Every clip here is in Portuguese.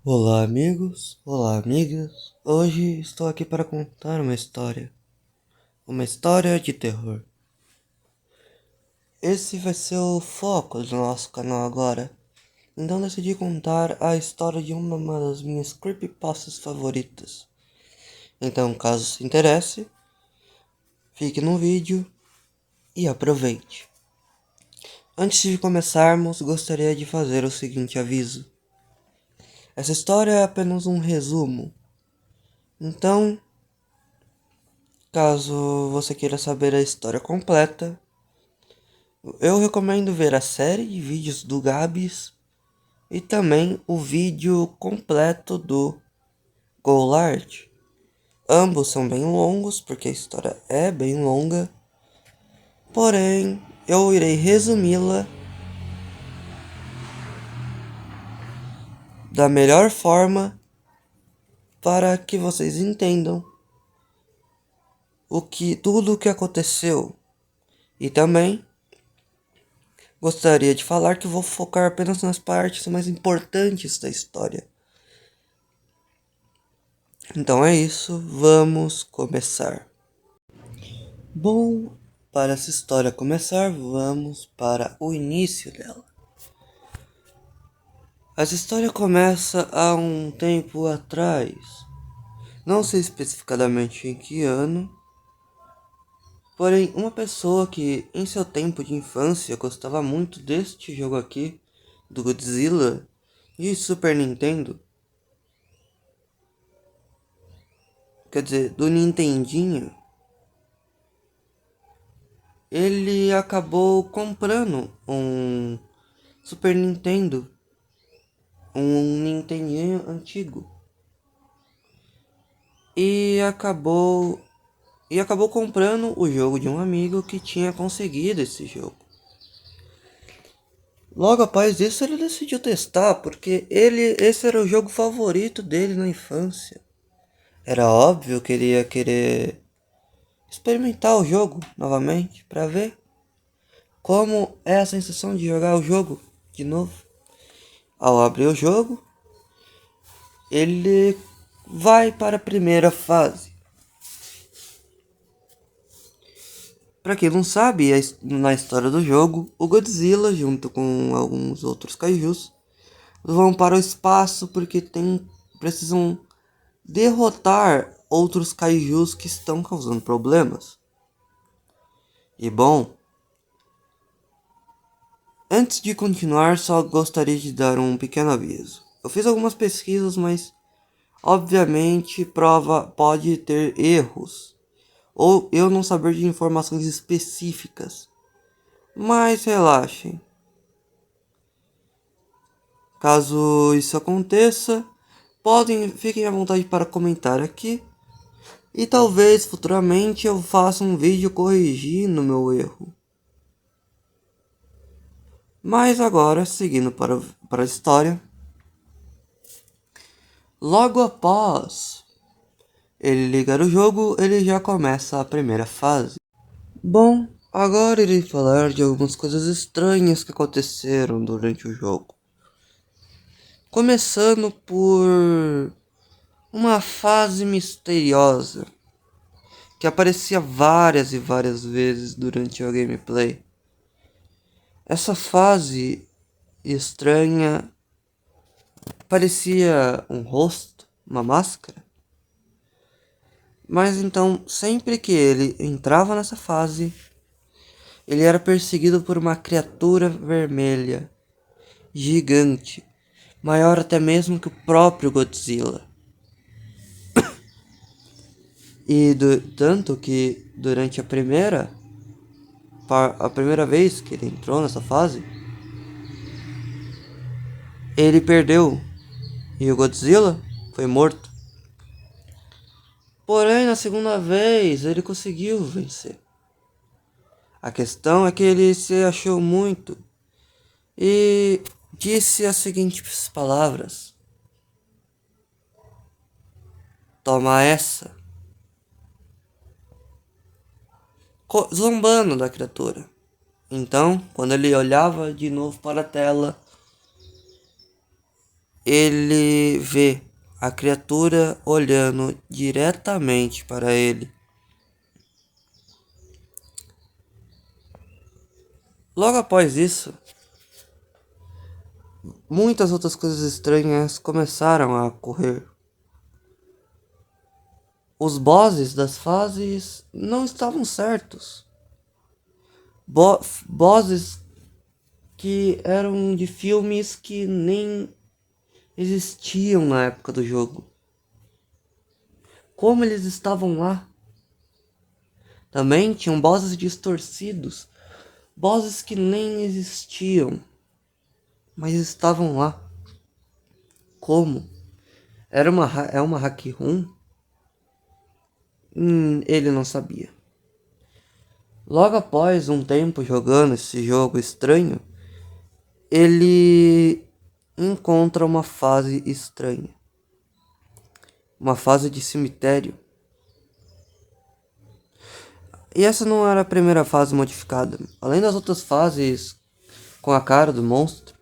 Olá, amigos, olá, amigas. Hoje estou aqui para contar uma história de terror. Esse vai ser o foco do nosso canal agora. Então decidi contar a história de uma das minhas creepypastas favoritas. Então, caso se interesse, fique no vídeo e aproveite. Antes de começarmos, gostaria de fazer o seguinte aviso. Essa história é apenas um resumo. Então, caso você queira saber a história completa, eu recomendo ver a série de vídeos do Gabs e também o vídeo completo do Golart. Ambos são bem longos, porque a história é bem longa, porém eu irei resumi-la da melhor forma para que vocês entendam tudo o que aconteceu. E também gostaria de falar que vou focar apenas nas partes mais importantes da história. Então é isso, vamos começar. Bom, para essa história começar, vamos para o início dela. Essa história começa há um tempo atrás. Não sei especificadamente em que ano. Porém, uma pessoa que em seu tempo de infância gostava muito deste jogo aqui, do Godzilla, de Super Nintendo. Quer dizer, do Nintendinho. Ele acabou comprando um Super Nintendo, um Nintendinho antigo. E acabou comprando o jogo de um amigo que tinha conseguido esse jogo. Logo após isso ele decidiu testar, porque esse era o jogo favorito dele na infância. Era óbvio que ele ia querer experimentar o jogo novamente para ver como é a sensação de jogar o jogo de novo. Ao abrir o jogo, ele vai para a primeira fase. Para quem não sabe, na história do jogo, o Godzilla, junto com alguns outros kaijus, vão para o espaço porque precisam derrotar outros kaijus que estão causando problemas. E bom, antes de continuar, só gostaria de dar um pequeno aviso. Eu fiz algumas pesquisas, mas obviamente pode ter erros, ou eu não saber de informações específicas. Mas relaxem. Caso isso aconteça, fiquem à vontade para comentar aqui. E talvez futuramente eu faça um vídeo corrigindo meu erro. Mas agora, seguindo para a história. Logo após ele ligar o jogo, ele já começa a primeira fase. Bom, agora irei falar de algumas coisas estranhas que aconteceram durante o jogo. Começando por uma fase misteriosa que aparecia várias e várias vezes durante a gameplay. Essa fase estranha parecia um rosto, uma máscara. Mas então, sempre que ele entrava nessa fase, ele era perseguido por uma criatura vermelha, gigante, maior até mesmo que o próprio Godzilla. Tanto que durante a primeira vez que ele entrou nessa fase, ele perdeu e o Godzilla foi morto. Porém, na segunda vez, ele conseguiu vencer. A questão é que ele se achou muito e disse as seguintes palavras: "Toma essa", zombando da criatura. Então, quando ele olhava de novo para a tela, ele vê a criatura olhando diretamente para ele. Logo após isso, muitas outras coisas estranhas começaram a ocorrer. Os bosses das fases não estavam certos. Bosses que eram de filmes que nem existiam na época do jogo. Como eles estavam lá? Também tinham bosses distorcidos, bosses que nem existiam, mas estavam lá. Como? É uma hack room? Ele não sabia. Logo após um tempo jogando esse jogo estranho, ele encontra uma fase estranha. Uma fase de cemitério. E essa não era a primeira fase modificada. Além das outras fases com a cara do monstro,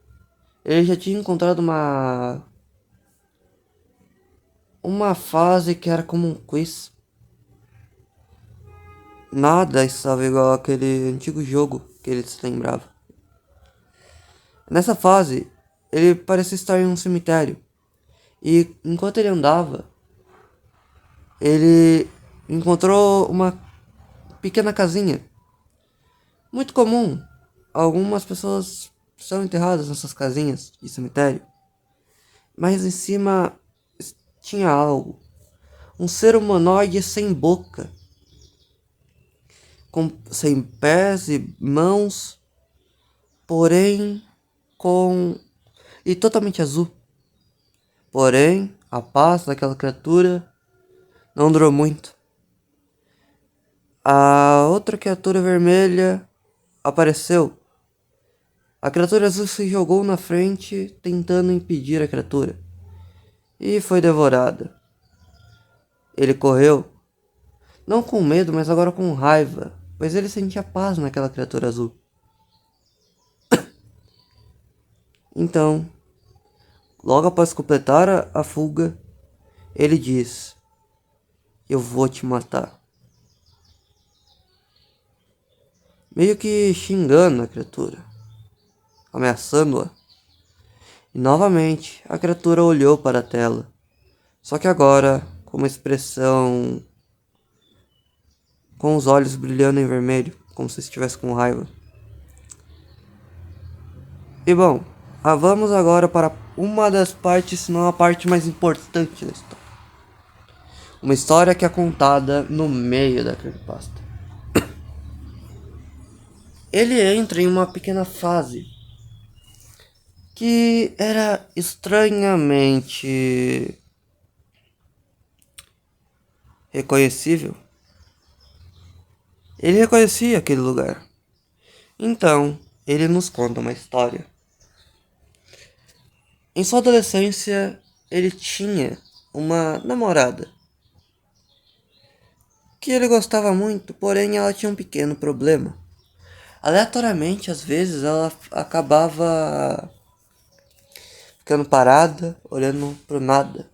ele já tinha encontrado uma fase que era como um quiz. Nada estava igual àquele antigo jogo que ele se lembrava. Nessa fase, ele parecia estar em um cemitério. E enquanto ele andava, ele encontrou uma pequena casinha. Muito comum. Algumas pessoas são enterradas nessas casinhas de cemitério. Mas em cima tinha algo. Um ser humanoide sem boca. Sem pés e mãos. Porém e totalmente azul. Porém, a paz daquela criatura não durou muito. A outra criatura vermelha apareceu. A criatura azul se jogou na frente, tentando impedir a criatura. E foi devorada. Ele correu. Não com medo, mas agora com raiva. Pois ele sentia paz naquela criatura azul. Então, logo após completar a fuga, ele diz: "Eu vou te matar." Meio que xingando a criatura, ameaçando-a. E novamente a criatura olhou para a tela, só que agora com uma expressão com os olhos brilhando em vermelho, como se estivesse com raiva. E bom, vamos agora para uma das partes, se não a parte mais importante da história. Uma história que é contada no meio da creepypasta. Ele entra em uma pequena fase que era estranhamente reconhecível. Ele reconhecia aquele lugar. Então, ele nos conta uma história. Em sua adolescência, ele tinha uma namorada que ele gostava muito, porém ela tinha um pequeno problema. Aleatoriamente, às vezes, ela acabava ficando parada, olhando pro nada.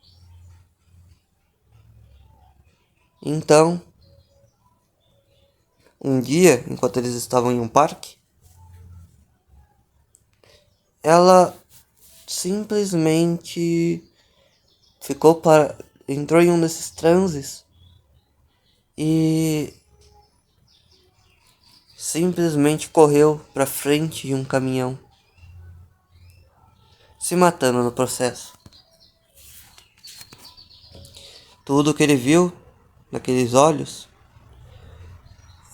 Então, um dia, enquanto eles estavam em um parque, ela simplesmente entrou em um desses transes e simplesmente correu para frente de um caminhão, se matando no processo. Tudo que ele viu naqueles olhos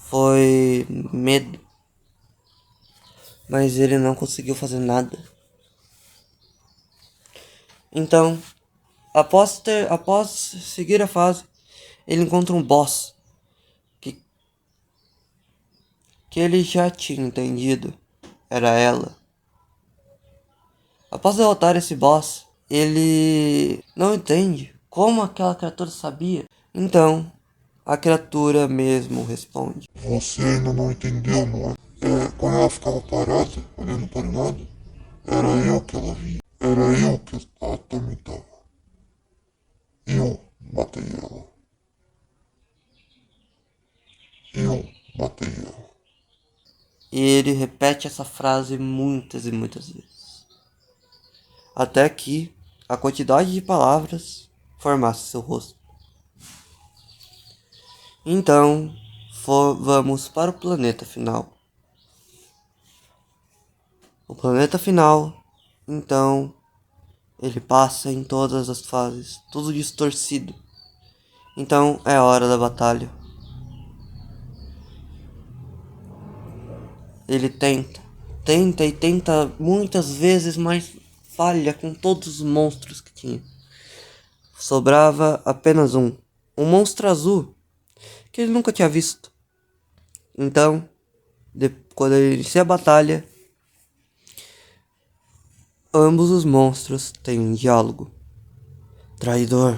foi medo, mas ele não conseguiu fazer nada. Então, após seguir a fase, ele encontra um boss que ele já tinha entendido era ela. Após derrotar esse boss, ele não entende como aquela criatura sabia. Então, a criatura mesmo responde: "Você ainda não entendeu, não é? Quando ela ficava parada, olhando para o nada, era eu que ela via." Era eu que atormentava. Eu matei ela. Eu matei ela. E ele repete essa frase muitas e muitas vezes, até que a quantidade de palavras formasse seu rosto. Então, vamos para o planeta final. O planeta final, então, ele passa em todas as fases, tudo distorcido. Então é hora da batalha. Ele tenta e tenta muitas vezes, mas falha com todos os monstros que tinha. Sobrava apenas um monstro azul que ele nunca tinha visto. Então, quando ele inicia a batalha, ambos os monstros têm um diálogo. Traidor,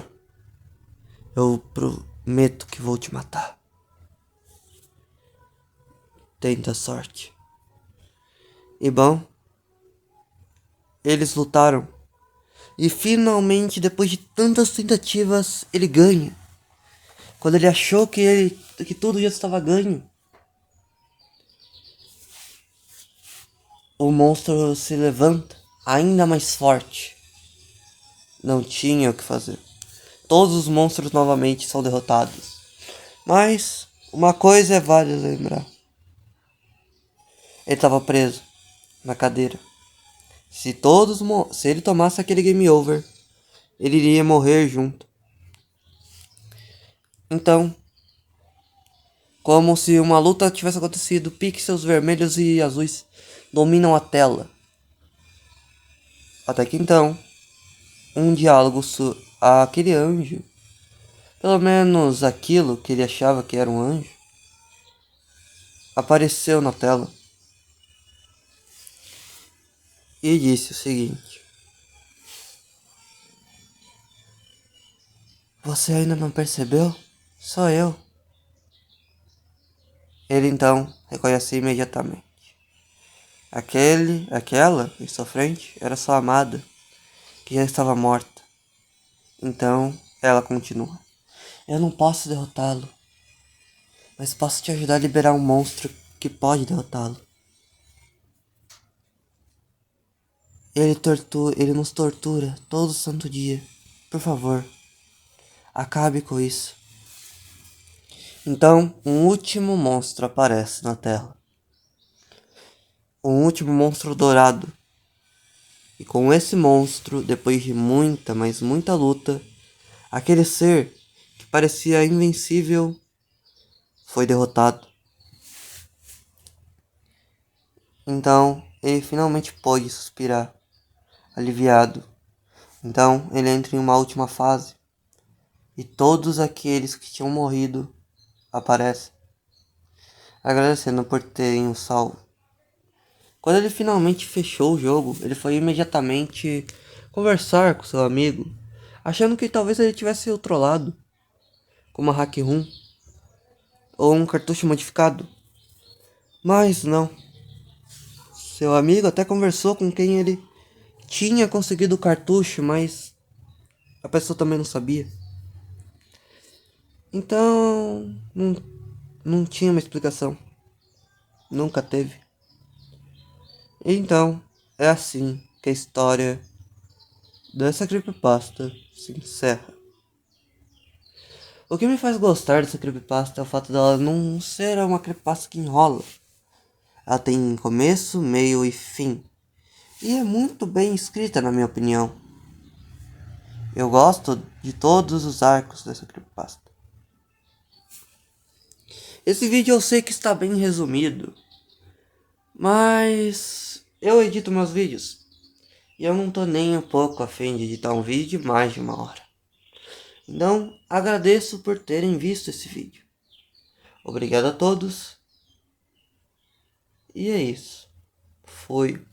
eu prometo que vou te matar. Tenta a sorte. E bom, eles lutaram. E finalmente, depois de tantas tentativas, ele ganha. Quando ele achou que tudo já estava ganho, o monstro se levanta ainda mais forte. Não tinha o que fazer. Todos os monstros novamente são derrotados. Mas uma coisa é válida lembrar. Ele estava preso na cadeira. Se ele tomasse aquele game over, ele iria morrer junto. Então, como se uma luta tivesse acontecido, pixels vermelhos e azuis dominam a tela. Até que então, um diálogo aquele anjo, pelo menos aquilo que ele achava que era um anjo, apareceu na tela e disse o seguinte: Você ainda não percebeu? Sou eu. Ele então reconheceu imediatamente. Aquela em sua frente era sua amada, que já estava morta. Então ela continua: Eu não posso derrotá-lo, mas posso te ajudar a liberar um monstro que pode derrotá-lo. Ele nos tortura todo santo dia. Por favor, acabe com isso. Então, um último monstro aparece na Terra. Um último monstro dourado. E com esse monstro, depois de muita, mas muita luta, aquele ser que parecia invencível foi derrotado. Então, ele finalmente pôde suspirar, aliviado. Então, ele entra em uma última fase. E todos aqueles que tinham morrido aparecem, agradecendo por terem o salvo. Quando ele finalmente fechou o jogo, ele foi imediatamente conversar com seu amigo, achando que talvez ele tivesse o trollado, com uma hack room ou um cartucho modificado. Mas não. Seu amigo até conversou com quem ele tinha conseguido o cartucho, mas a pessoa também não sabia. Então, não tinha uma explicação. Nunca teve. Então, é assim que a história dessa creepypasta se encerra. O que me faz gostar dessa creepypasta é o fato dela não ser uma creepypasta que enrola. Ela tem começo, meio e fim. E é muito bem escrita, na minha opinião. Eu gosto de todos os arcos dessa creepypasta. Esse vídeo eu sei que está bem resumido, mas eu edito meus vídeos. E eu não tô nem um pouco a fim de editar um vídeo de mais de 1 hora. Então, agradeço por terem visto esse vídeo. Obrigado a todos. E é isso. Foi.